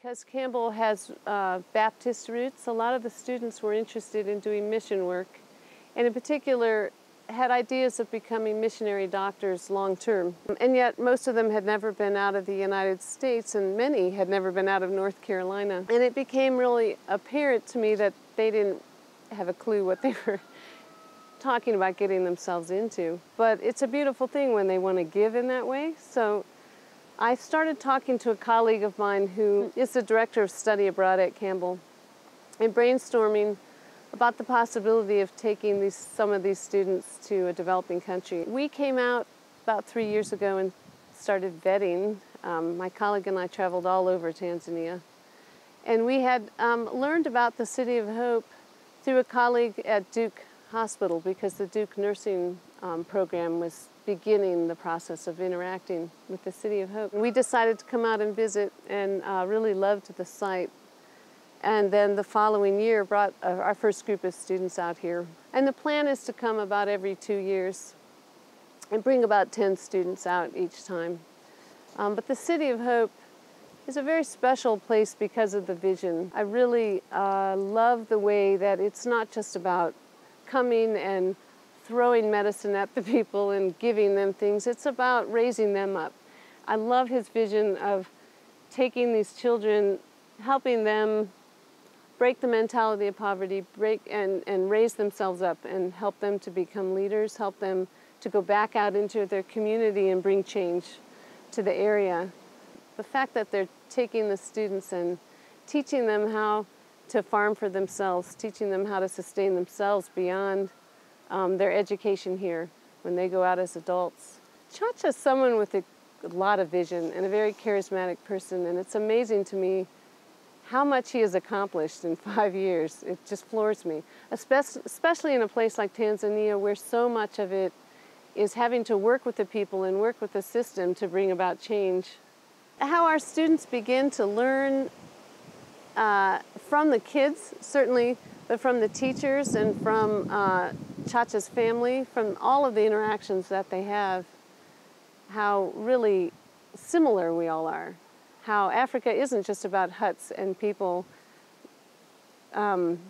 Because Campbell has Baptist roots, a lot of the students were interested in doing mission work, and in particular had ideas of becoming missionary doctors long term. And yet most of them had never been out of the United States, and many had never been out of North Carolina. And it became really apparent to me that they didn't have a clue what they were talking about getting themselves into. But it's a beautiful thing when they want to give in that way. So I started talking to a colleague of mine who is the director of study abroad at Campbell and brainstorming about the possibility of taking some of these students to a developing country. We came out about 3 years ago and started vetting. My colleague and I traveled all over Tanzania. And we had learned about the City of Hope through a colleague at Duke Hospital, because the Duke nursing program was beginning the process of interacting with the City of Hope. We decided to come out and visit and really loved the site. And then the following year brought our first group of students out here. And the plan is to come about every 2 years and bring about 10 students out each time. But the City of Hope is a very special place because of the vision. I really love the way that it's not just about coming and throwing medicine at the people and giving them things. It's about raising them up. I love his vision of taking these children, helping them break the mentality of poverty, and raise themselves up and help them to become leaders, help them to go back out into their community and bring change to the area. The fact that they're taking the students and teaching them how to farm for themselves, teaching them how to sustain themselves beyond their education here when they go out as adults. Chacha is someone with a lot of vision and a very charismatic person, and it's amazing to me how much he has accomplished in 5 years. It just floors me, especially in a place like Tanzania, where so much of it is having to work with the people and work with the system to bring about change. How our students begin to learn from the kids, certainly, but from the teachers and from Chacha's family, from all of the interactions that they have, how really similar we all are. How Africa isn't just about huts and people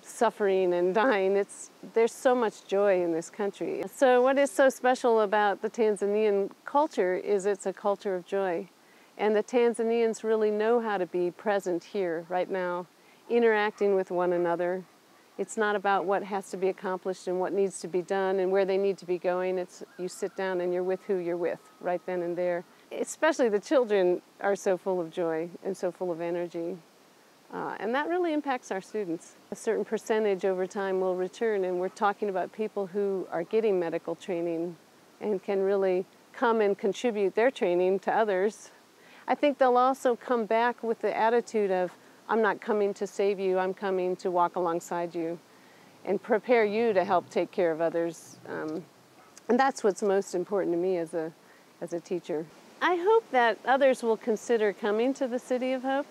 suffering and dying. There's so much joy in this country. So what is so special about the Tanzanian culture is it's a culture of joy. And the Tanzanians really know how to be present here right now, interacting with one another. It's not about what has to be accomplished and what needs to be done and where they need to be going. It's you sit down and you're with who you're with right then and there. Especially the children are so full of joy and so full of energy. And that really impacts our students. A certain percentage over time will return, and we're talking about people who are getting medical training and can really come and contribute their training to others. I think they'll also come back with the attitude of, I'm not coming to save you, I'm coming to walk alongside you and prepare you to help take care of others. And that's what's most important to me as a teacher. I hope that others will consider coming to the City of Hope.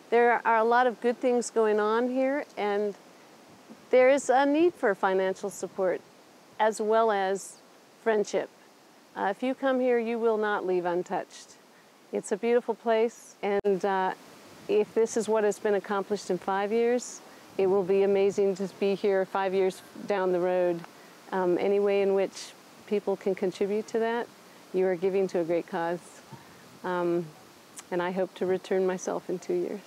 There are a lot of good things going on here, and there is a need for financial support as well as friendship. If you come here, you will not leave untouched. It's a beautiful place, and if this is what has been accomplished in 5 years, it will be amazing to be here 5 years down the road. Any way in which people can contribute to that, you are giving to a great cause. And I hope to return myself in 2 years.